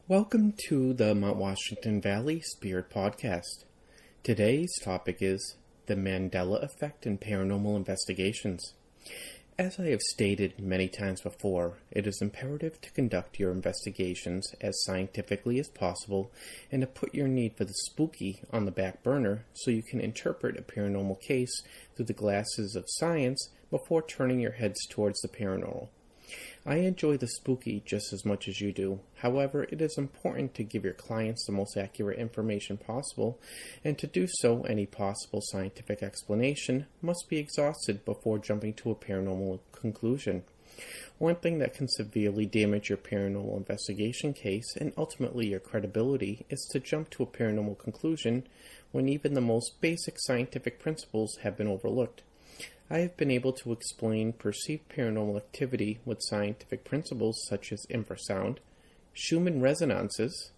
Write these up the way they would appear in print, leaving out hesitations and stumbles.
Welcome to the Mount Washington Valley Spirit Podcast. Today's topic is the Mandela Effect in paranormal investigations. As I have stated many times before, it is imperative to conduct your investigations as scientifically as possible and to put your need for the spooky on the back burner so you can interpret a paranormal case through the glasses of science before turning your heads towards the paranormal. I enjoy the spooky just as much as you do. However, it is important to give your clients the most accurate information possible, and to do so, any possible scientific explanation must be exhausted before jumping to a paranormal conclusion. One thing that can severely damage your paranormal investigation case and ultimately your credibility is to jump to a paranormal conclusion when even the most basic scientific principles have been overlooked. I have been able to explain perceived paranormal activity with scientific principles such as infrasound, Schumann resonances,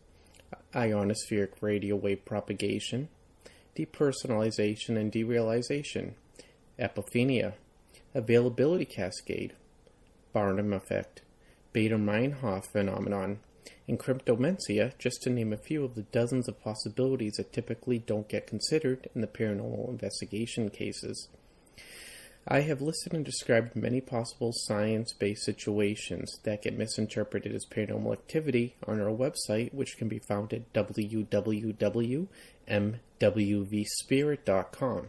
ionospheric radio wave propagation, depersonalization and derealization, epiphania, availability cascade, Barnum Effect, Bader-Meinhof phenomenon, and cryptomancia, just to name a few of the dozens of possibilities that typically don't get considered in the paranormal investigation cases. I have listed and described many possible science-based situations that get misinterpreted as paranormal activity on our website, which can be found at www.mwvspirit.com.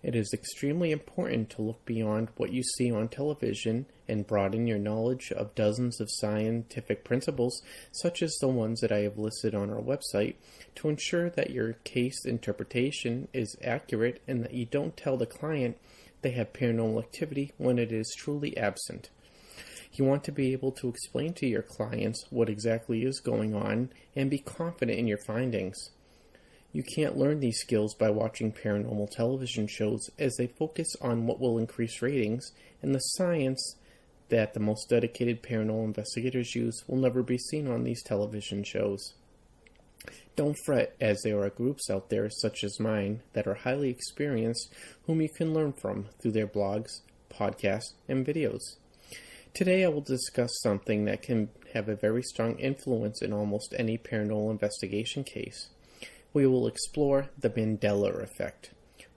It is extremely important to look beyond what you see on television and broaden your knowledge of dozens of scientific principles, such as the ones that I have listed on our website, to ensure that your case interpretation is accurate and that you don't tell the client they have paranormal activity when it is truly absent. You want to be able to explain to your clients what exactly is going on and be confident in your findings. You can't learn these skills by watching paranormal television shows, as they focus on what will increase ratings, and the science that the most dedicated paranormal investigators use will never be seen on these television shows. Don't fret, as there are groups out there such as mine that are highly experienced whom you can learn from through their blogs, podcasts, and videos. Today I will discuss something that can have a very strong influence in almost any paranormal investigation case. We will explore the Mandela Effect,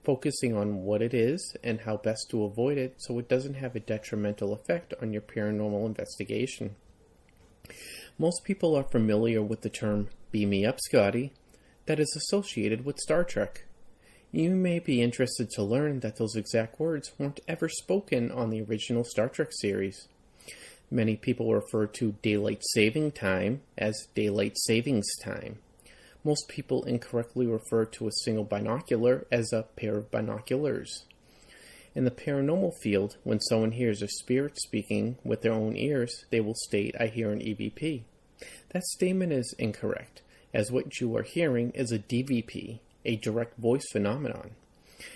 focusing on what it is and how best to avoid it so it doesn't have a detrimental effect on your paranormal investigation. Most people are familiar with the term "beam me up, Scotty," that is associated with Star Trek. You may be interested to learn that those exact words weren't ever spoken on the original Star Trek series. Many people refer to daylight saving time as daylight savings time. Most people incorrectly refer to a single binocular as a pair of binoculars. In the paranormal field, when someone hears a spirit speaking with their own ears, they will state, "I hear an EVP." That statement is incorrect, as what you are hearing is a DVP, a direct voice phenomenon.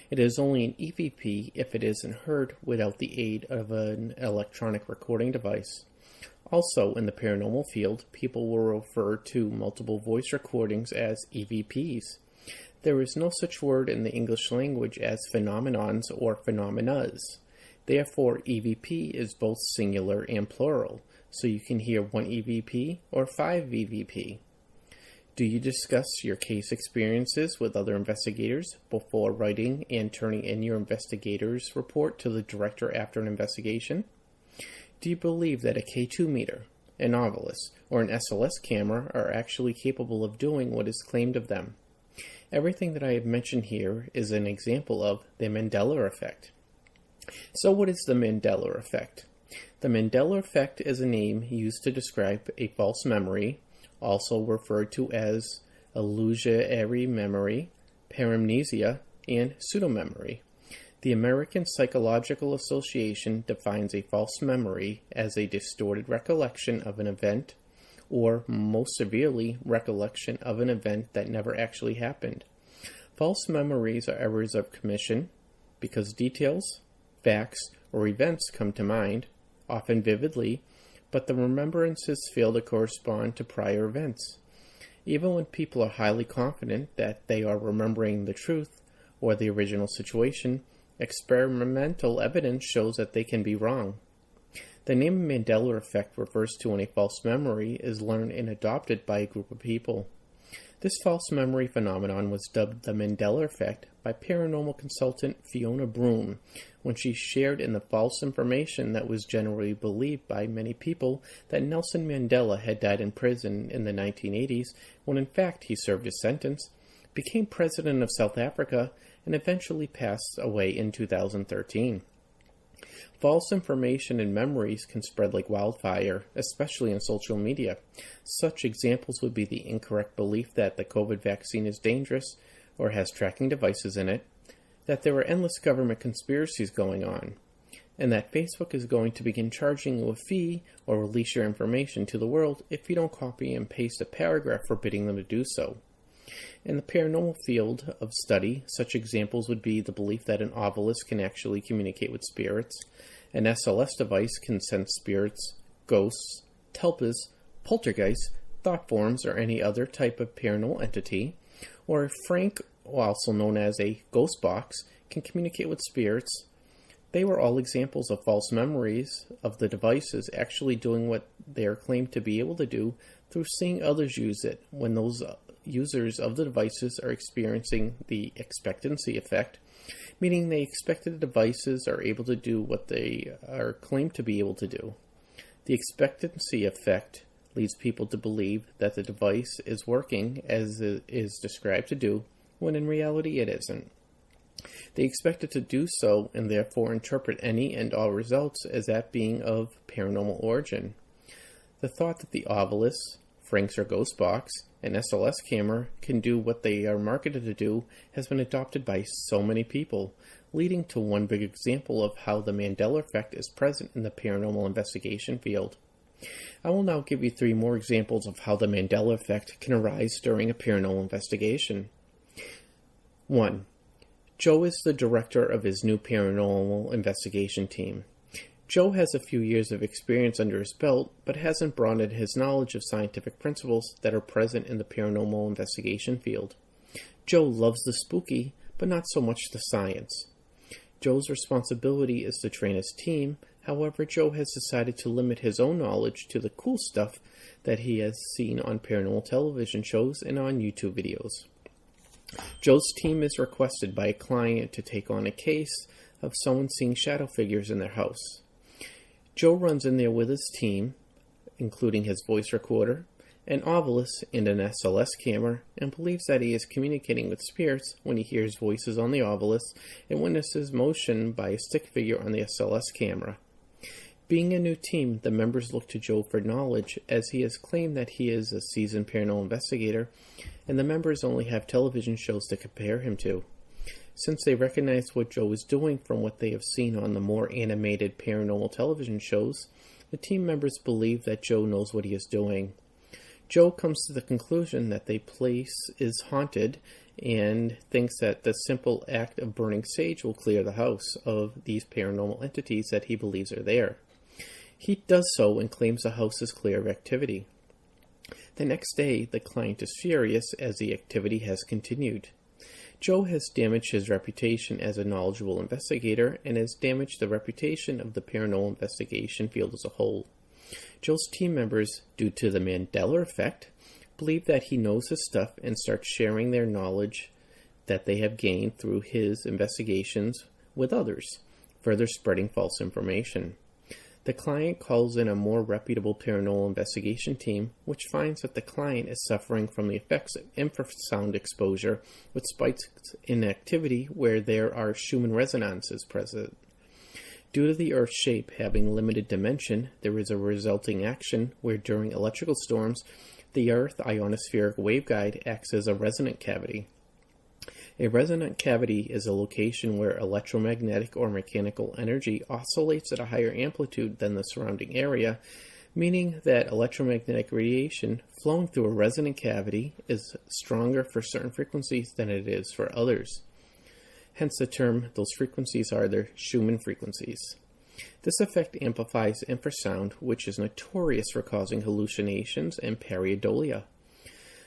It is only an EVP if it isn't heard without the aid of an electronic recording device. Also, in the paranormal field, people will refer to multiple voice recordings as EVPs. There is no such word in the English language as phenomenons or phenomenas. Therefore, EVP is both singular and plural, so you can hear one EVP or 5 EVP. Do you discuss your case experiences with other investigators before writing and turning in your investigator's report to the director after an investigation? Do you believe that a K2 meter, a novelist, or an SLS camera are actually capable of doing what is claimed of them? Everything that I have mentioned here is an example of the Mandela Effect. So what is the Mandela Effect? The Mandela Effect is a name used to describe a false memory, also referred to as illusory memory, paramnesia, and pseudomemory. The American Psychological Association defines a false memory as a distorted recollection of an event, or, most severely, recollection of an event that never actually happened. False memories are errors of commission because details, facts, or events come to mind, often vividly, but the remembrances fail to correspond to prior events. Even when people are highly confident that they are remembering the truth or the original situation, experimental evidence shows that they can be wrong. The name Mandela Effect refers to when a false memory is learned and adopted by a group of people. This false memory phenomenon was dubbed the Mandela Effect by paranormal consultant Fiona Broome when she shared in the false information that was generally believed by many people that Nelson Mandela had died in prison in the 1980s when in fact he served his sentence, became president of South Africa, and eventually passed away in 2013. False information and memories can spread like wildfire, especially on social media. Such examples would be the incorrect belief that the COVID vaccine is dangerous or has tracking devices in it, that there are endless government conspiracies going on, and that Facebook is going to begin charging you a fee or release your information to the world if you don't copy and paste a paragraph forbidding them to do so. In the paranormal field of study, such examples would be the belief that an obelisk can actually communicate with spirits, an SLS device can sense spirits, ghosts, telpas, poltergeists, thought forms, or any other type of paranormal entity, or a Frank, also known as a ghost box, can communicate with spirits. They were all examples of false memories of the devices actually doing what they are claimed to be able to do through seeing others use it when those users of the devices are experiencing the expectancy effect, meaning they expect that the devices are able to do what they are claimed to be able to do. The expectancy effect leads people to believe that the device is working as it is described to do, when in reality it isn't. They expect it to do so and therefore interpret any and all results as that being of paranormal origin. The thought that the obelisk, Frank's or ghost box, and SLS camera can do what they are marketed to do has been adopted by so many people, leading to one big example of how the Mandela Effect is present in the paranormal investigation field. I will now give you 3 more examples of how the Mandela Effect can arise during a paranormal investigation. 1. Joe is the director of his new paranormal investigation team. Joe has a few years of experience under his belt, but hasn't broadened his knowledge of scientific principles that are present in the paranormal investigation field. Joe loves the spooky, but not so much the science. Joe's responsibility is to train his team. However, Joe has decided to limit his own knowledge to the cool stuff that he has seen on paranormal television shows and on YouTube videos. Joe's team is requested by a client to take on a case of someone seeing shadow figures in their house. Joe runs in there with his team, including his voice recorder, an obelisk, and an SLS camera, and believes that he is communicating with spirits when he hears voices on the obelisk and witnesses motion by a stick figure on the SLS camera. Being a new team, the members look to Joe for knowledge, as he has claimed that he is a seasoned paranormal investigator, and the members only have television shows to compare him to. Since they recognize what Joe is doing from what they have seen on the more animated paranormal television shows, the team members believe that Joe knows what he is doing. Joe comes to the conclusion that the place is haunted and thinks that the simple act of burning sage will clear the house of these paranormal entities that he believes are there. He does so and claims the house is clear of activity. The next day, the client is furious as the activity has continued. Joe has damaged his reputation as a knowledgeable investigator and has damaged the reputation of the paranormal investigation field as a whole. Joe's team members, due to the Mandela Effect, believe that he knows his stuff and start sharing their knowledge that they have gained through his investigations with others, further spreading false information. The client calls in a more reputable paranormal investigation team, which finds that the client is suffering from the effects of infrasound exposure with spikes in activity where there are Schumann resonances present. Due to the Earth's shape having limited dimension, there is a resulting action where during electrical storms, the Earth ionospheric waveguide acts as a resonant cavity. A resonant cavity is a location where electromagnetic or mechanical energy oscillates at a higher amplitude than the surrounding area, meaning that electromagnetic radiation flowing through a resonant cavity is stronger for certain frequencies than it is for others. Hence the term, those frequencies are their Schumann frequencies. This effect amplifies infrasound, which is notorious for causing hallucinations and pareidolia.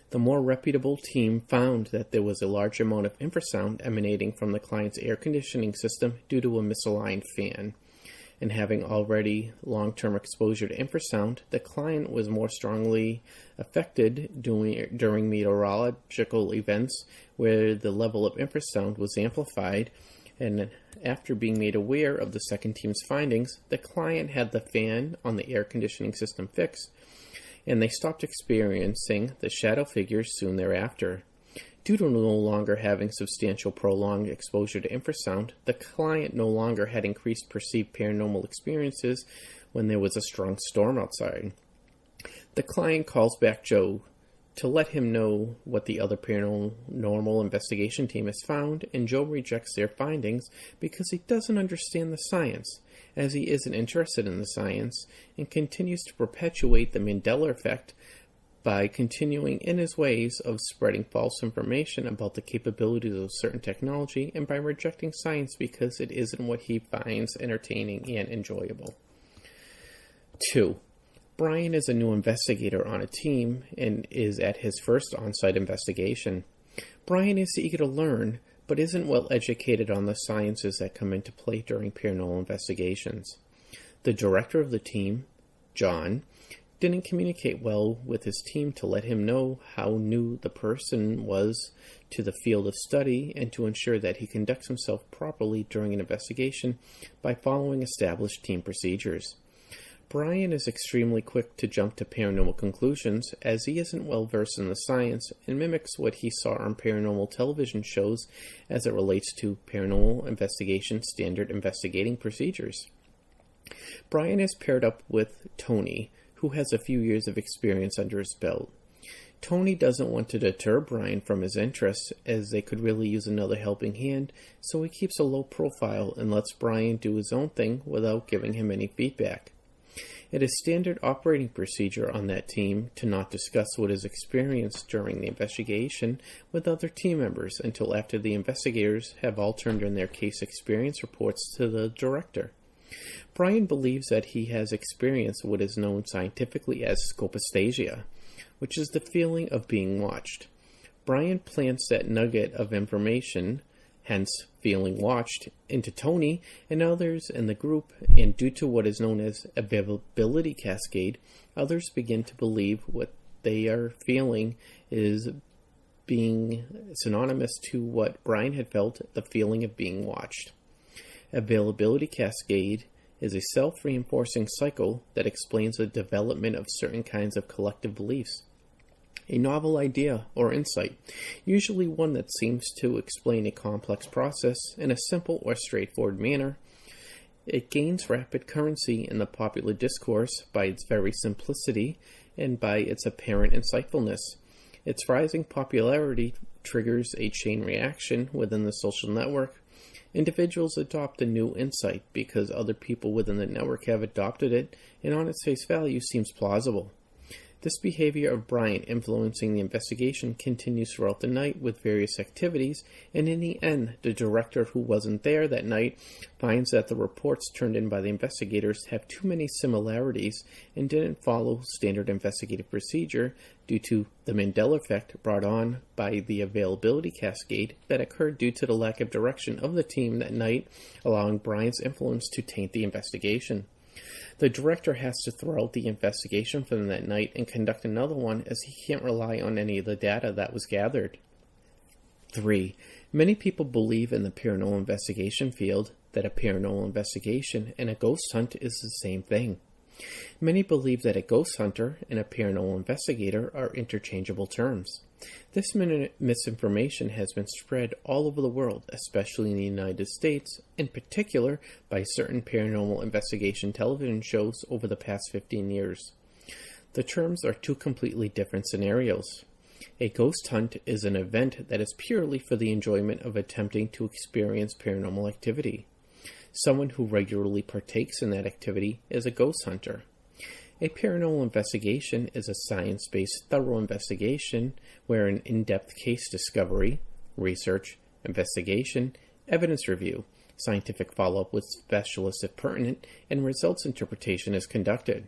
The more reputable team found that there was a large amount of infrasound emanating from the client's air conditioning system due to a misaligned fan. and having already long-term exposure to infrasound, the client was more strongly affected during meteorological events where the level of infrasound was amplified. And after being made aware of the second team's findings, the client had the fan on the air conditioning system fixed, and they stopped experiencing the shadow figures soon thereafter. Due to no longer having substantial prolonged exposure to infrasound, the client no longer had increased perceived paranormal experiences when there was a strong storm outside. The client calls back Joe to let him know what the other paranormal investigation team has found, and Joe rejects their findings because he doesn't understand the science, as he isn't interested in the science, and continues to perpetuate the Mandela Effect by continuing in his ways of spreading false information about the capabilities of certain technology, and by rejecting science because it isn't what he finds entertaining and enjoyable. 2. Brian is a new investigator on a team and is at his first on-site investigation. Brian is eager to learn, but isn't well educated on the sciences that come into play during paranormal investigations. The director of the team, John, didn't communicate well with his team to let him know how new the person was to the field of study and to ensure that he conducts himself properly during an investigation by following established team procedures. Brian is extremely quick to jump to paranormal conclusions, as he isn't well versed in the science and mimics what he saw on paranormal television shows as it relates to paranormal investigation standard investigating procedures. Brian is paired up with Tony, who has a few years of experience under his belt. Tony doesn't want to deter Brian from his interests, as they could really use another helping hand, so he keeps a low profile and lets Brian do his own thing without giving him any feedback. It is standard operating procedure on that team to not discuss what is experienced during the investigation with other team members until after the investigators have all turned in their case experience reports to the director. Brian believes that he has experienced what is known scientifically as scopesthesia, which is the feeling of being watched. Brian plants that nugget of information, hence feeling watched, into Tony and others in the group, and due to what is known as availability cascade, others begin to believe what they are feeling is being synonymous to what Brian had felt, the feeling of being watched. Availability cascade is a self-reinforcing cycle that explains the development of certain kinds of collective beliefs. A novel idea or insight, usually one that seems to explain a complex process in a simple or straightforward manner. It gains rapid currency in the popular discourse by its very simplicity and by its apparent insightfulness. Its rising popularity triggers a chain reaction within the social network. Individuals adopt a new insight because other people within the network have adopted it, and on its face value seems plausible. This behavior of Brian influencing the investigation continues throughout the night with various activities, and in the end, the director, who wasn't there that night, finds that the reports turned in by the investigators have too many similarities and didn't follow standard investigative procedure due to the Mandela Effect brought on by the availability cascade that occurred due to the lack of direction of the team that night, allowing Brian's influence to taint the investigation. The director has to throw out the investigation for them that night and conduct another one, as he can't rely on any of the data that was gathered. 3. Many people believe in the paranormal investigation field that a paranormal investigation and a ghost hunt is the same thing. Many believe that a ghost hunter and a paranormal investigator are interchangeable terms. This misinformation has been spread all over the world, especially in the United States, in particular by certain paranormal investigation television shows over the past 15 years. The terms are two completely different scenarios. A ghost hunt is an event that is purely for the enjoyment of attempting to experience paranormal activity. Someone who regularly partakes in that activity is a ghost hunter. A paranormal investigation is a science-based, thorough investigation where an in-depth case discovery, research, investigation, evidence review, scientific follow-up with specialists if pertinent, and results interpretation is conducted.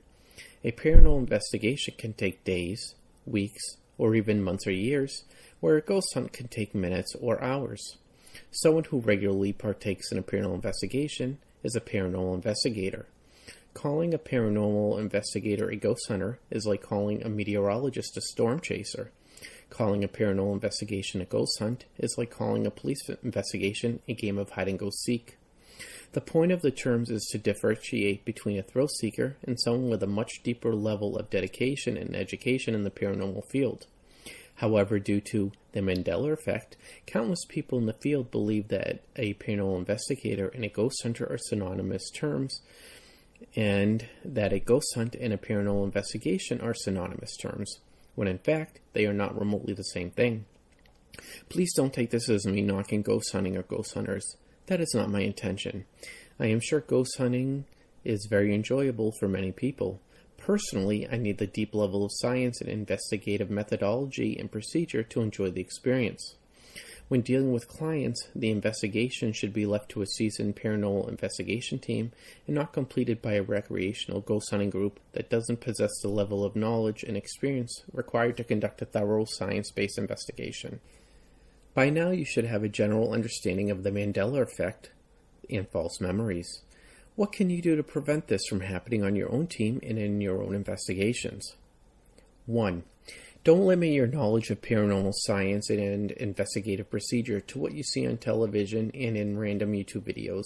A paranormal investigation can take days, weeks, or even months or years, where a ghost hunt can take minutes or hours. Someone who regularly partakes in a paranormal investigation is a paranormal investigator. Calling a paranormal investigator a ghost hunter is like calling a meteorologist a storm chaser. Calling a paranormal investigation a ghost hunt is like calling a police investigation a game of hide-and-go-seek. The point of the terms is to differentiate between a thrill seeker and someone with a much deeper level of dedication and education in the paranormal field. However, due to the Mandela Effect, countless people in the field believe that a paranormal investigator and a ghost hunter are synonymous terms, and that a ghost hunt and a paranormal investigation are synonymous terms, when in fact they are not remotely the same thing. Please don't take this as me knocking ghost hunting or ghost hunters. That is not my intention. I am sure ghost hunting is very enjoyable for many people. Personally, I need the deep level of science and investigative methodology and procedure to enjoy the experience. When dealing with clients, the investigation should be left to a seasoned paranormal investigation team and not completed by a recreational ghost hunting group that doesn't possess the level of knowledge and experience required to conduct a thorough science-based investigation. By now, you should have a general understanding of the Mandela Effect and false memories. What can you do to prevent this from happening on your own team and in your own investigations? 1. Don't limit your knowledge of paranormal science and investigative procedure to what you see on television and in random YouTube videos.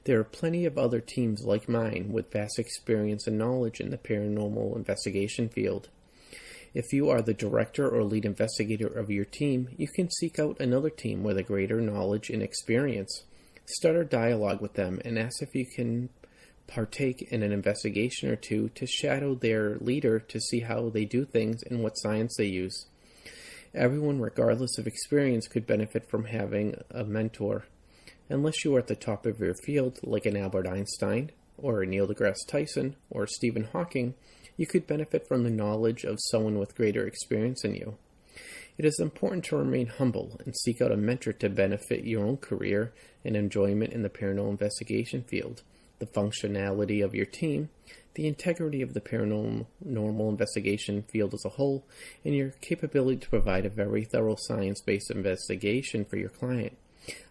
There are plenty of other teams like mine with vast experience and knowledge in the paranormal investigation field. If you are the director or lead investigator of your team, you can seek out another team with a greater knowledge and experience. Start a dialogue with them and ask if you can partake in an investigation or two to shadow their leader to see how they do things and what science they use. Everyone, regardless of experience, could benefit from having a mentor. Unless you are at the top of your field, like an Albert Einstein, or a Neil deGrasse Tyson, or Stephen Hawking, you could benefit from the knowledge of someone with greater experience than you. It is important to remain humble and seek out a mentor to benefit your own career and enjoyment in the paranormal investigation field, the functionality of your team, the integrity of the paranormal investigation field as a whole, and your capability to provide a very thorough science-based investigation for your client.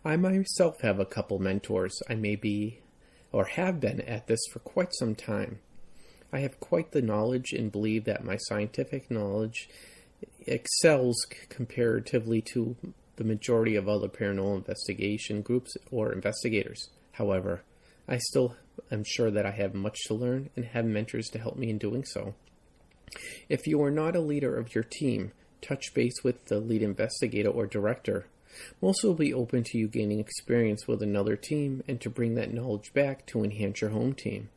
I myself have a couple mentors. I may be or have been at this for quite some time. I have quite the knowledge and believe that my scientific knowledge excels comparatively to the majority of other paranormal investigation groups or investigators. However, I still am sure that I have much to learn and have mentors to help me in doing so. If you are not a leader of your team, touch base with the lead investigator or director. Most will be open to you gaining experience with another team and to bring that knowledge back to enhance your home team.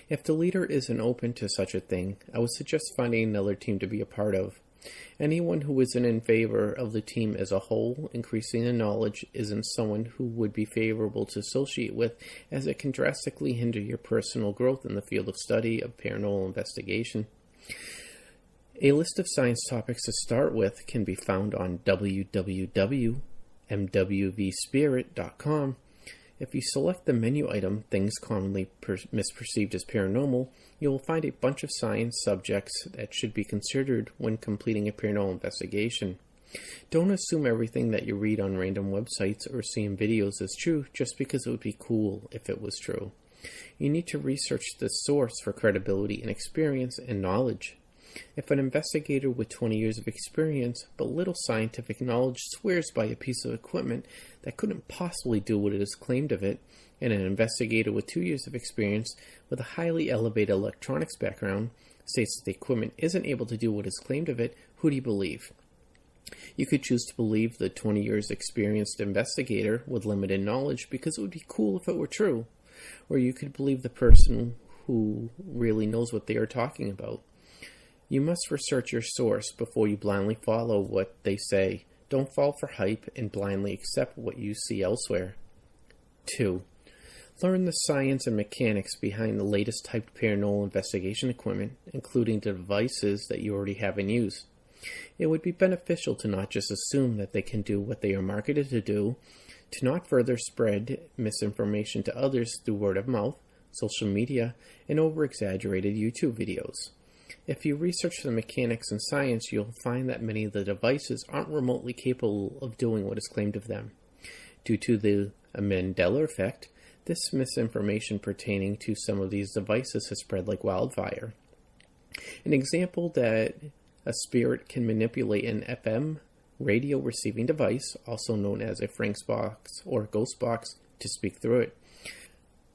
If the leader isn't open to such a thing, I would suggest finding another team to be a part of. Anyone who isn't in favor of the team as a whole, increasing the knowledge, isn't someone who would be favorable to associate with, as it can drastically hinder your personal growth in the field of study of paranormal investigation. A list of science topics to start with can be found on www.mwvspirit.com. If you select the menu item, Things Commonly Misperceived as Paranormal, you will find a bunch of science subjects that should be considered when completing a paranormal investigation. Don't assume everything that you read on random websites or see in videos is true just because it would be cool if it was true. You need to research the source for credibility and experience and knowledge. If an investigator with 20 years of experience but little scientific knowledge swears by a piece of equipment that couldn't possibly do what it is claimed of it, and an investigator with 2 years of experience with a highly elevated electronics background states that the equipment isn't able to do what is claimed of it, who do you believe? You could choose to believe the 20 years experienced investigator with limited knowledge because it would be cool if it were true, or you could believe the person who really knows what they are talking about. You must research your source before you blindly follow what they say. Don't fall for hype and blindly accept what you see elsewhere. 2. Learn the science and mechanics behind the latest typed paranormal investigation equipment, including the devices that you already have in use. It would be beneficial to not just assume that they can do what they are marketed to do, to not further spread misinformation to others through word of mouth, social media, and over-exaggerated YouTube videos. If you research the mechanics and science, you'll find that many of the devices aren't remotely capable of doing what is claimed of them. Due to the Mandela Effect, This misinformation pertaining to some of these devices has spread like wildfire. An example that a spirit can manipulate an FM radio receiving device, also known as a Frank's box or ghost box, to speak through it.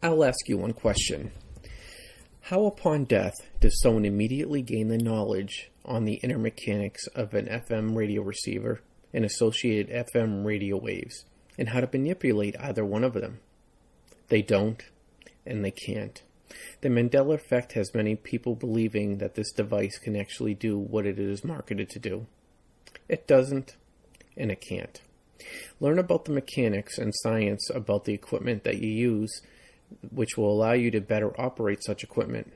I'll ask you one question. How upon death does someone immediately gain the knowledge on the inner mechanics of an FM radio receiver and associated FM radio waves, and how to manipulate either one of them? They don't, and they can't. The Mandela Effect has many people believing that this device can actually do what it is marketed to do. It doesn't, and it can't. Learn about the mechanics and science about the equipment that you use, which will allow you to better operate such equipment.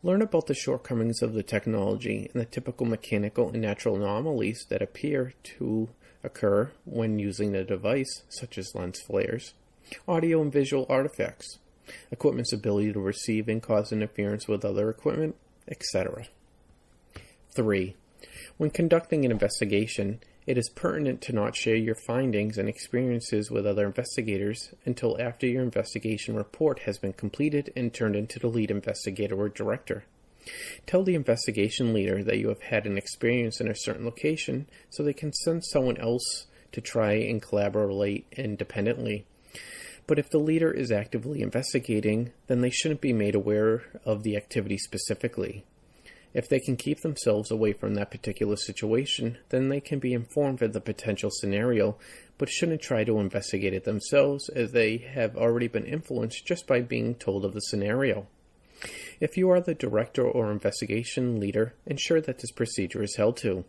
Learn about the shortcomings of the technology and the typical mechanical and natural anomalies that appear to occur when using the device, such as lens flares, audio and visual artifacts, equipment's ability to receive and cause interference with other equipment, etc. 3. When conducting an investigation, it is pertinent to not share your findings and experiences with other investigators until after your investigation report has been completed and turned into the lead investigator or director. Tell the investigation leader that you have had an experience in a certain location so they can send someone else to try and collaborate independently. But if the leader is actively investigating, then they shouldn't be made aware of the activity specifically. If they can keep themselves away from that particular situation, then they can be informed of the potential scenario, but shouldn't try to investigate it themselves, as they have already been influenced just by being told of the scenario. If you are the director or investigation leader, ensure that this procedure is held to.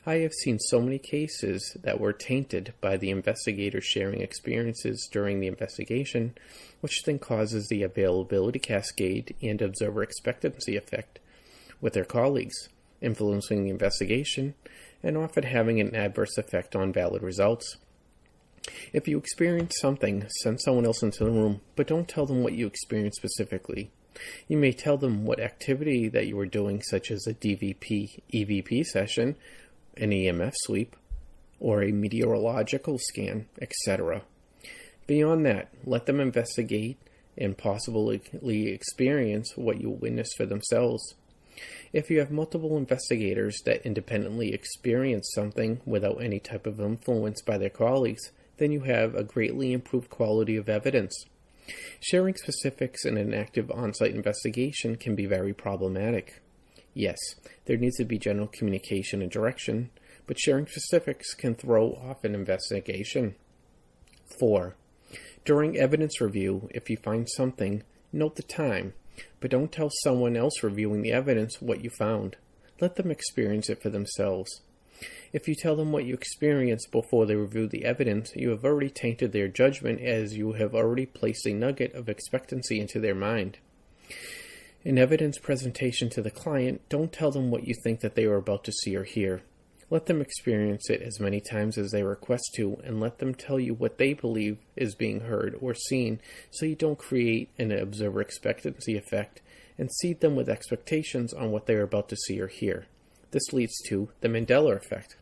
I have seen so many cases that were tainted by the investigator sharing experiences during the investigation, which then causes the availability cascade and observer expectancy effect with their colleagues, influencing the investigation and often having an adverse effect on valid results. If you experience something, send someone else into the room, but don't tell them what you experienced specifically. You may tell them what activity that you were doing, such as a DVP, EVP session, an EMF sweep, or a meteorological scan, etc. Beyond that, let them investigate and possibly experience what you witnessed for themselves. If you have multiple investigators that independently experience something without any type of influence by their colleagues, then you have a greatly improved quality of evidence. Sharing specifics in an active on-site investigation can be very problematic. Yes, there needs to be general communication and direction, but sharing specifics can throw off an investigation. 4. During evidence review, if you find something, note the time, but don't tell someone else reviewing the evidence what you found. Let them experience it for themselves. If you tell them what you experienced before they review the evidence, you have already tainted their judgment, as you have already placed a nugget of expectancy into their mind. In evidence presentation to the client, don't tell them what you think that they are about to see or hear. Let them experience it as many times as they request to, and let them tell you what they believe is being heard or seen, so you don't create an observer expectancy effect and seed them with expectations on what they are about to see or hear. This leads to the Mandela Effect.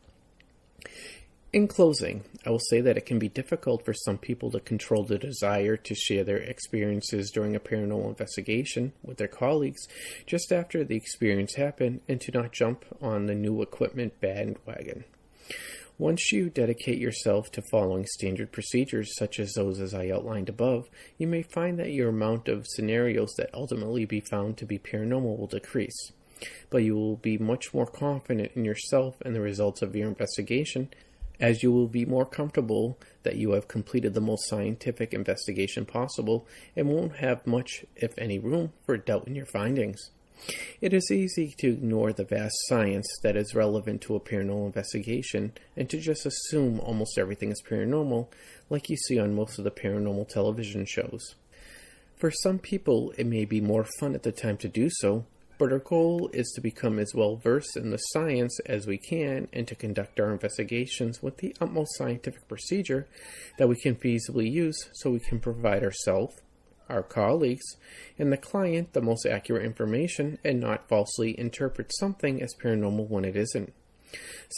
In closing, I will say that it can be difficult for some people to control the desire to share their experiences during a paranormal investigation with their colleagues just after the experience happened, and to not jump on the new equipment bandwagon. Once you dedicate yourself to following standard procedures such as those as I outlined above, you may find that your amount of scenarios that ultimately be found to be paranormal will decrease, but you will be much more confident in yourself and the results of your investigation, as you will be more comfortable that you have completed the most scientific investigation possible and won't have much, if any, room for doubt in your findings. It is easy to ignore the vast science that is relevant to a paranormal investigation and to just assume almost everything is paranormal, like you see on most of the paranormal television shows. For some people, it may be more fun at the time to do so, but our goal is to become as well versed in the science as we can and to conduct our investigations with the utmost scientific procedure that we can feasibly use, so we can provide ourselves, our colleagues, and the client the most accurate information and not falsely interpret something as paranormal when it isn't.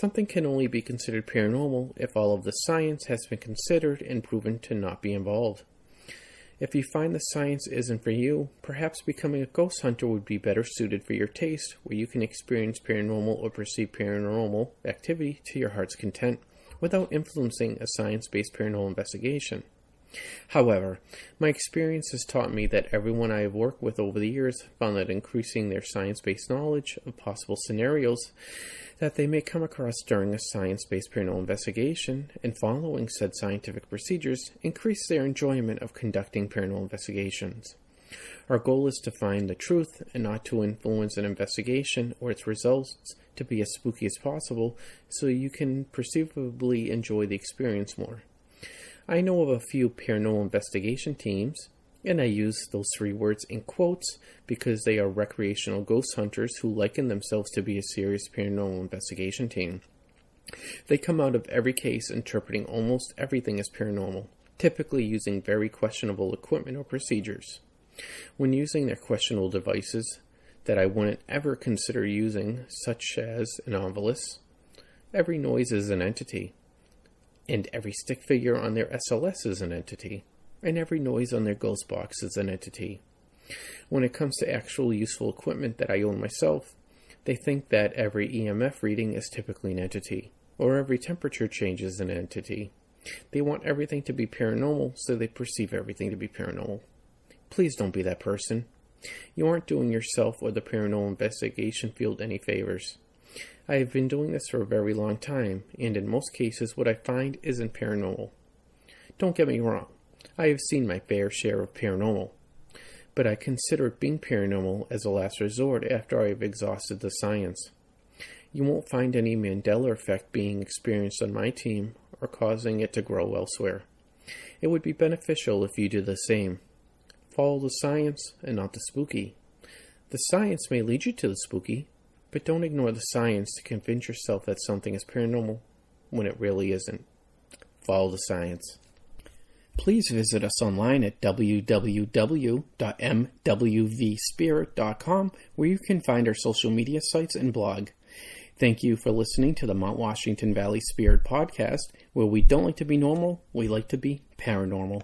Something can only be considered paranormal if all of the science has been considered and proven to not be involved. If you find the science isn't for you, perhaps becoming a ghost hunter would be better suited for your taste, where you can experience paranormal or perceive paranormal activity to your heart's content without influencing a science-based paranormal investigation. However, my experience has taught me that everyone I have worked with over the years found that increasing their science-based knowledge of possible scenarios that they may come across during a science-based paranormal investigation and following said scientific procedures increase their enjoyment of conducting paranormal investigations. Our goal is to find the truth and not to influence an investigation or its results to be as spooky as possible so you can perceivably enjoy the experience more. I know of a few paranormal investigation teams, and I use those 3 words in quotes because they are recreational ghost hunters who liken themselves to be a serious paranormal investigation team. They come out of every case interpreting almost everything as paranormal, typically using very questionable equipment or procedures. When using their questionable devices that I wouldn't ever consider using, such as an ovilus, every noise is an entity. And every stick figure on their SLS is an entity, and every noise on their ghost box is an entity. When it comes to actual useful equipment that I own myself, they think that every EMF reading is typically an entity, or every temperature change is an entity. They want everything to be paranormal, so they perceive everything to be paranormal. Please don't be that person. You aren't doing yourself or the paranormal investigation field any favors. I have been doing this for a very long time, and in most cases what I find isn't paranormal. Don't get me wrong, I have seen my fair share of paranormal, but I consider it being paranormal as a last resort after I have exhausted the science. You won't find any Mandela Effect being experienced on my team or causing it to grow elsewhere. It would be beneficial if you did the same. Follow the science and not the spooky. The science may lead you to the spooky, but don't ignore the science to convince yourself that something is paranormal when it really isn't. Follow the science. Please visit us online at www.mwvspirit.com, where you can find our social media sites and blog. Thank you for listening to the Mount Washington Valley Spirit Podcast, where we don't like to be normal, we like to be paranormal.